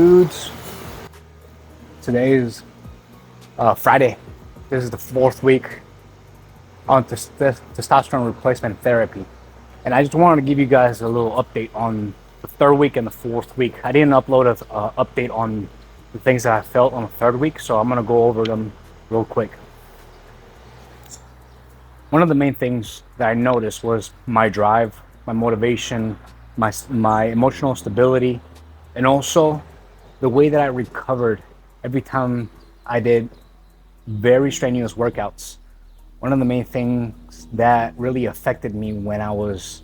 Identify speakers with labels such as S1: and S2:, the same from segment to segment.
S1: Dudes, today is Friday. This is the fourth week on testosterone replacement therapy. And I just wanted to give you guys a little update on the third week and the fourth week. I didn't upload an update on the things that I felt on the third week, so I'm going to go over them real quick. One of the main things that I noticed was my drive, my motivation, my emotional stability, and also the way that I recovered every time I did very strenuous workouts. One of the main things that really affected me when I was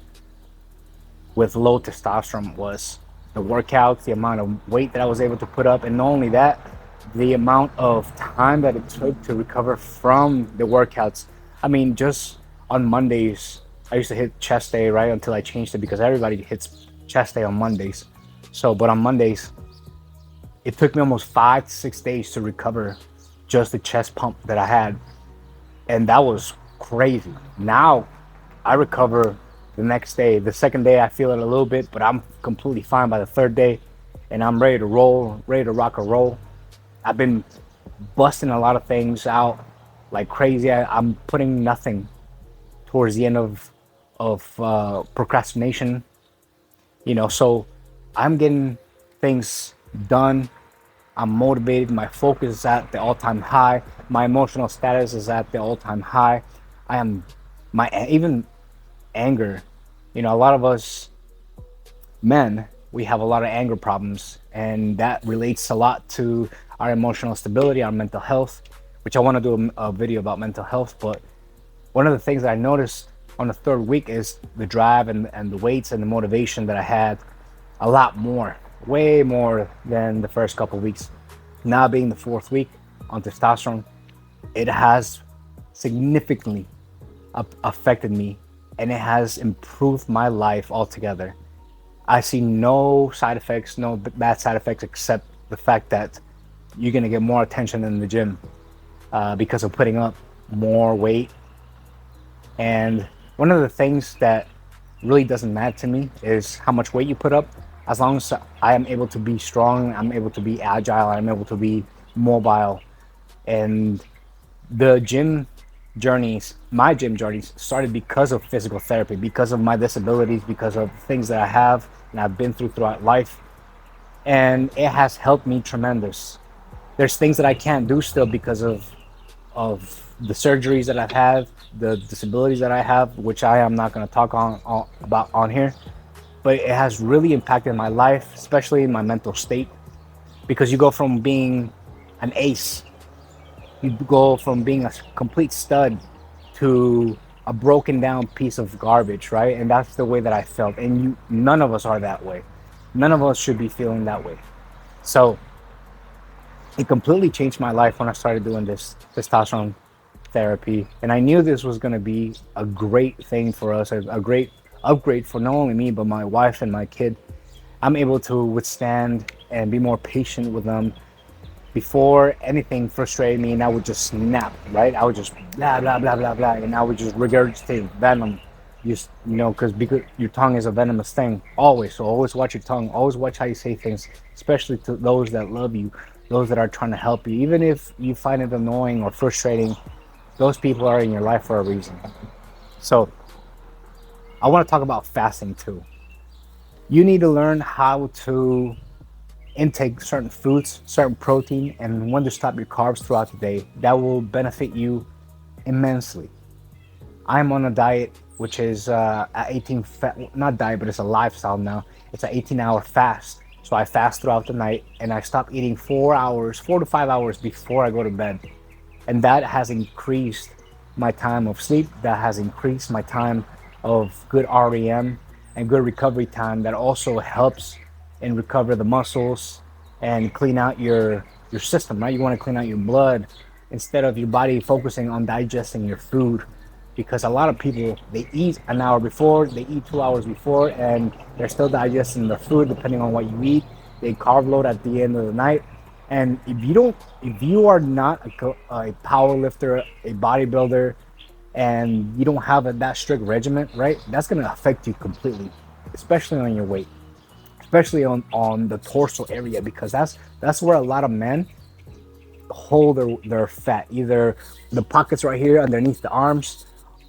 S1: with low testosterone was the workouts, the amount of weight that I was able to put up, and not only that, the amount of time that it took to recover from the workouts. I mean, just on Mondays, I used to hit chest day, right, until I changed it because everybody hits chest day on Mondays. But on Mondays, it took me almost 5 to 6 days to recover just the chest pump that I had. And that was crazy. Now I recover the next day. The second day I feel it a little bit, but I'm completely fine by the third day. And I'm ready to roll, ready to rock and roll. I've been busting a lot of things out like crazy. I'm putting nothing towards the end of procrastination. So I'm getting things done. I'm motivated. My focus is at the all-time high. My emotional status is at the all-time high. Even anger. A lot of us men, we have a lot of anger problems, and that relates a lot to our emotional stability, our mental health, which I want to do a video about mental health. But one of the things that I noticed on the third week is the drive and the weights and the motivation that I had a lot more, way more than the first couple of weeks. Now being the fourth week on testosterone, it has significantly affected me, and it has improved my life altogether. I see no side effects, no bad side effects, except the fact that you're gonna get more attention in the gym because of putting up more weight. And one of the things that really doesn't matter to me is how much weight you put up. As long as I am able to be strong, I'm able to be agile, I'm able to be mobile. And the gym journeys, my gym journeys, started because of physical therapy, because of my disabilities, because of things that I have and I've been throughout life. And it has helped me tremendous. There's things that I can't do still because of the surgeries that I've had, the disabilities that I have, which I am not going to talk about on here. But it has really impacted my life, especially in my mental state, because you go from being an ace, you go from being a complete stud to a broken down piece of garbage, right? And that's the way that I felt. And none of us are that way. None of us should be feeling that way. So it completely changed my life when I started doing this testosterone therapy. And I knew this was going to be a great thing for us, a great upgrade for not only me, but my wife and my kid. I'm able to withstand and be more patient with them. Before, anything frustrated me and I would just snap, right? I would just blah, blah, blah, blah, blah. And I would just regurgitate venom. Because your tongue is a venomous thing, always. So always watch your tongue. Always watch how you say things, especially to those that love you, those that are trying to help you. Even if you find it annoying or frustrating, those people are in your life for a reason. So I want to talk about fasting too. You need to learn how to intake certain foods, certain protein, and when to stop your carbs throughout the day. That will benefit you immensely. I'm on a diet which is not diet, but it's a lifestyle now. It's an 18-hour fast. So I fast throughout the night and I stop eating 4 to 5 hours before I go to bed. And that has increased my time of sleep. That has increased my time of good REM and good recovery time. That also helps and recover the muscles and clean out your system, right? You want to clean out your blood instead of your body focusing on digesting your food, because a lot of people, they eat an hour before, they eat 2 hours before, and they're still digesting the food depending on what you eat. They carb load at the end of the night. And if you are not a power lifter, a bodybuilder, and you don't have that strict regimen, right, that's going to affect you completely, especially on your weight. especially on the torso area, because that's where a lot of men hold their fat. Either the pockets right here underneath the arms,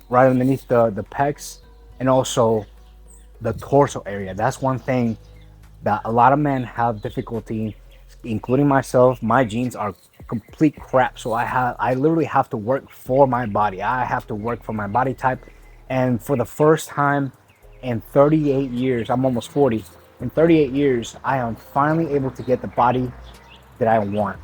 S1: right underneath the pecs, and also the torso area. That's one thing that a lot of men have difficulty, including myself. My genes are complete crap, so I literally have to work for my body. I have to work for my body type, and for the first time in 38 years, I'm almost 40. In 38 years, I am finally able to get the body that I want.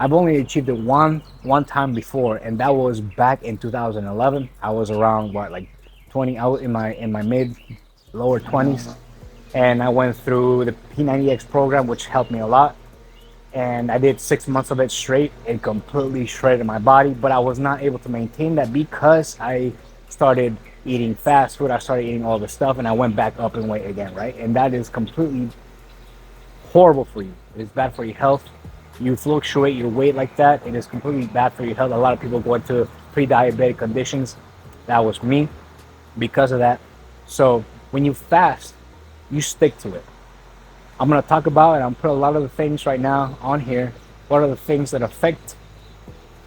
S1: I've only achieved it one time before, and that was back in 2011. I was around what, like 20. I was in my mid lower 20s, and I went through the P90X program, which helped me a lot. And I did 6 months of it straight. It completely shredded my body, but I was not able to maintain that because I started eating fast food. I started eating all this stuff, and I went back up in weight again, right? And that is completely horrible for you. It is bad for your health. You fluctuate your weight like that, it is completely bad for your health. A lot of people go into pre-diabetic conditions. That was me because of that. So when you fast, you stick to it. I'm going to talk about, and I'm put a lot of the things right now on here. What are the things that affect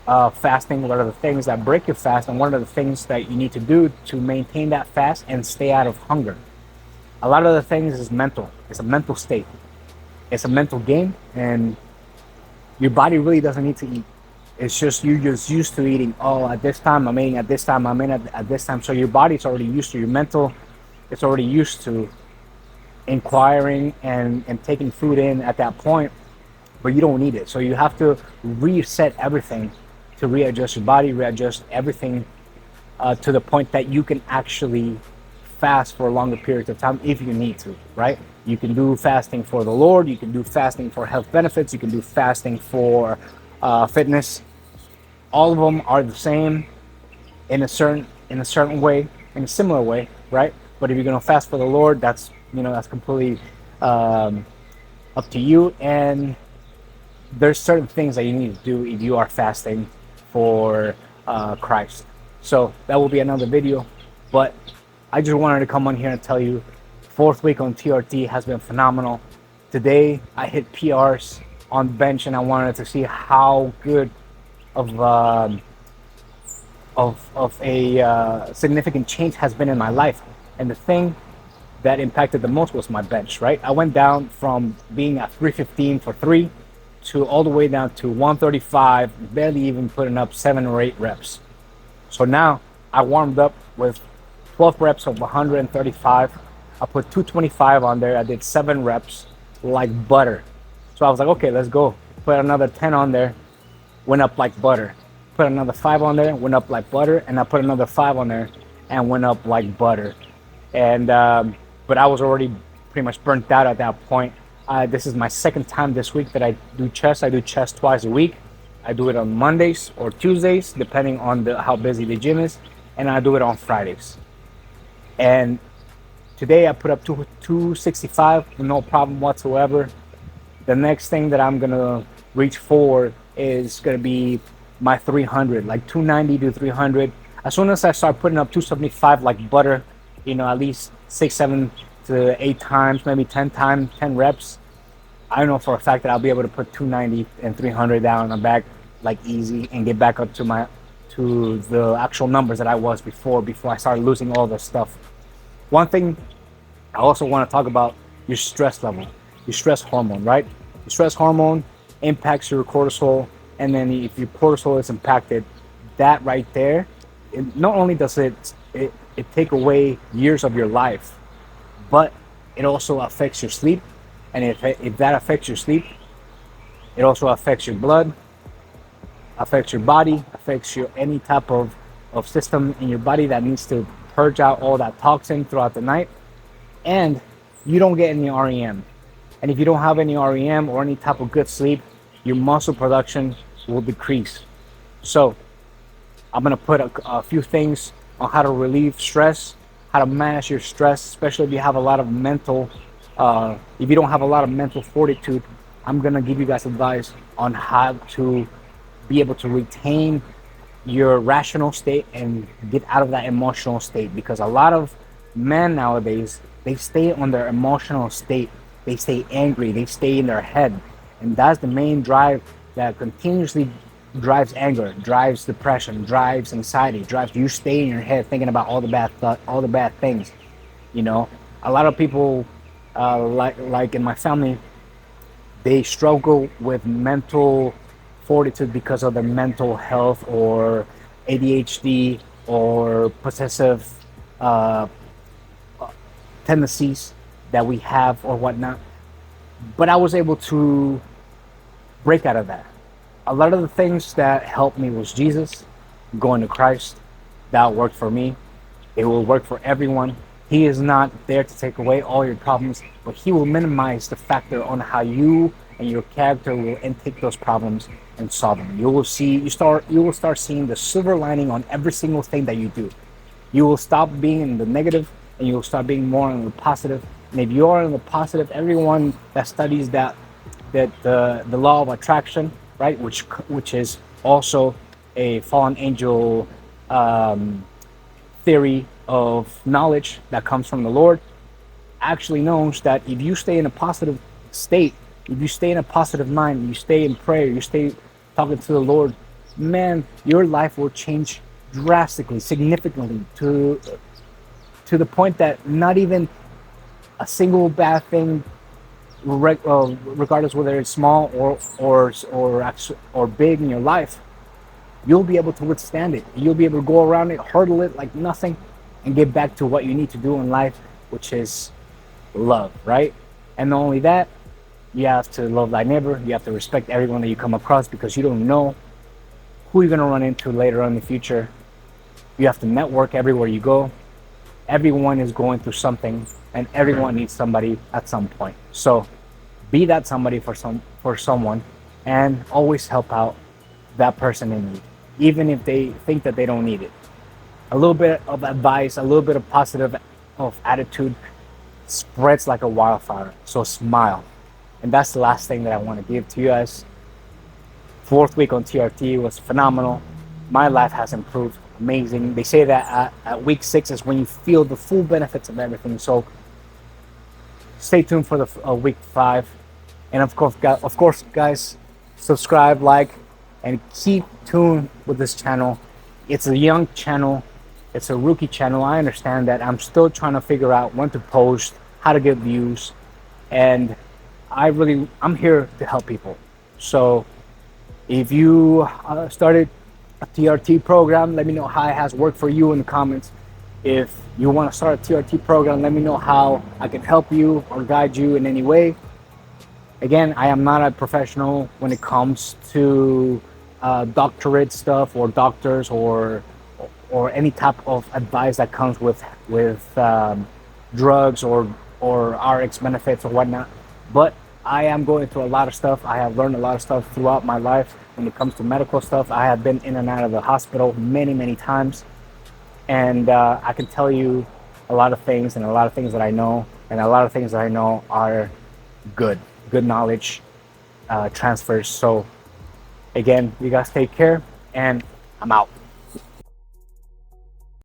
S1: fasting? What are the things that break your fast? And what are the things that you need to do to maintain that fast and stay out of hunger? A lot of the things is mental. It's a mental state. It's a mental game, and your body really doesn't need to eat. It's just you're just used to eating. Oh, at this time I'm eating. At this time I'm in. At this time, so your body's already used to your mental. It's already used to inquiring and taking food in at that point, but you don't need it. So you have to reset everything to readjust your body, readjust everything to the point that you can actually fast for longer periods of time if you need to, right? You can do fasting for the Lord. You can do fasting for health benefits. You can do fasting for fitness. All of them are the same in a certain way, in a similar way, right? But if you're gonna fast for the Lord, that's that's completely up to you. And there's certain things that you need to do if you are fasting for Christ. So that will be another video, but I just wanted to come on here and tell you, fourth week on TRT has been phenomenal. Today I hit PRs on bench, and I wanted to see how good of a significant change has been in my life. And the thing that impacted the most was my bench, right? I went down from being at 315 for 3 to all the way down to 135, barely even putting up 7 or 8 reps. So now I warmed up with 12 reps of 135. I put 225 on there. I did 7 reps like butter. So I was like, okay, let's go. Put another 10 on there, went up like butter. Put another 5 on there, went up like butter. And I put another 5 on there and went up like butter. And but I was already pretty much burnt out at that point. This is my second time this week that I do chest. I do chest twice a week. I do it on Mondays or Tuesdays, depending on how busy the gym is. And I do it on Fridays. And today I put up 265, no problem whatsoever. The next thing that I'm gonna reach for is gonna be my 300, like 290 to 300. As soon as I start putting up 275 like butter, at least 6, 7 to 8 times, maybe 10 times, 10 reps, I know for a fact that I'll be able to put 290 and 300 down on the back like easy and get back up to the actual numbers that I was before I started losing all this stuff. One thing I also want to talk about, your stress level, your stress hormone, right? Your stress hormone impacts your cortisol, and then if your cortisol is impacted, that right there, not only does it take away years of your life, but it also affects your sleep. And if that affects your sleep, it also affects your blood, affects your body, affects your any type of system in your body that needs to purge out all that toxin throughout the night. And you don't get any REM. And if you don't have any REM or any type of good sleep, your muscle production will decrease. So I'm gonna put a few things on how to relieve stress, how to manage your stress, especially if you have a lot of mental, if you don't have a lot of mental fortitude. I'm gonna give you guys advice on how to be able to retain your rational state and get out of that emotional state, because a lot of men nowadays, they stay on their emotional state They stay angry. They stay in their head. And that's the main drive that continuously drives anger, drives depression, drives anxiety, drives you stay in your head thinking about all the bad all the bad things. You know, a lot of people, like in my family, they struggle with mental fortitude because of their mental health or ADHD or possessive uh, tendencies that we have or whatnot. But I was able to break out of that. A lot of the things that helped me was Jesus, going to Christ. That worked for me. It will work for everyone. He is not there to take away all your problems, but he will minimize the factor on how you and your character will intake those problems and solve them. You will start seeing the silver lining on every single thing that you do. You will stop being in the negative and you will start being more in the positive. And if you are in the positive, everyone that studies that the law of attraction, right, which is also a fallen angel theory of knowledge that comes from the Lord, actually knows that if you stay in a positive state, if you stay in a positive mind, you stay in prayer, you stay talking to the Lord, man, your life will change drastically, significantly, to the point that not even a single bad thing, regardless whether it's small or big in your life, you'll be able to withstand it. You'll be able to go around it, hurdle it like nothing, and get back to what you need to do in life, which is love, right? And not only that, you have to love thy neighbor. You have to respect everyone that you come across because you don't know who you're going to run into later on in the future. You have to network everywhere you go. Everyone is going through something, and everyone needs somebody at some point. So be that somebody for someone, and always help out that person in need, even if they think that they don't need it. A little bit of advice, a little bit of positive of attitude spreads like a wildfire. So smile. And that's the last thing that I want to give to you guys. Fourth week on TRT was phenomenal. My life has improved. Amazing. They say that at week 6 is when you feel the full benefits of everything. So stay tuned for the week 5. And of course, guys, subscribe, like, and keep tuned with this channel. It's a young channel. It's a rookie channel. I understand that. I'm still trying to figure out when to post, how to get views, and I'm here to help people. So if you started a TRT program, let me know how it has worked for you in the comments. If you want to start a TRT program, let me know how I can help you or guide you in any way. Again, I am not a professional when it comes to doctorate stuff or doctors or any type of advice that comes with drugs or RX benefits or whatnot. But I am going through a lot of stuff. I have learned a lot of stuff throughout my life when it comes to medical stuff. I have been in and out of the hospital many times, and I can tell you a lot of things and a lot of things that I know, and a lot of things that I know are good knowledge transfers. So again, you guys take care, and I'm out.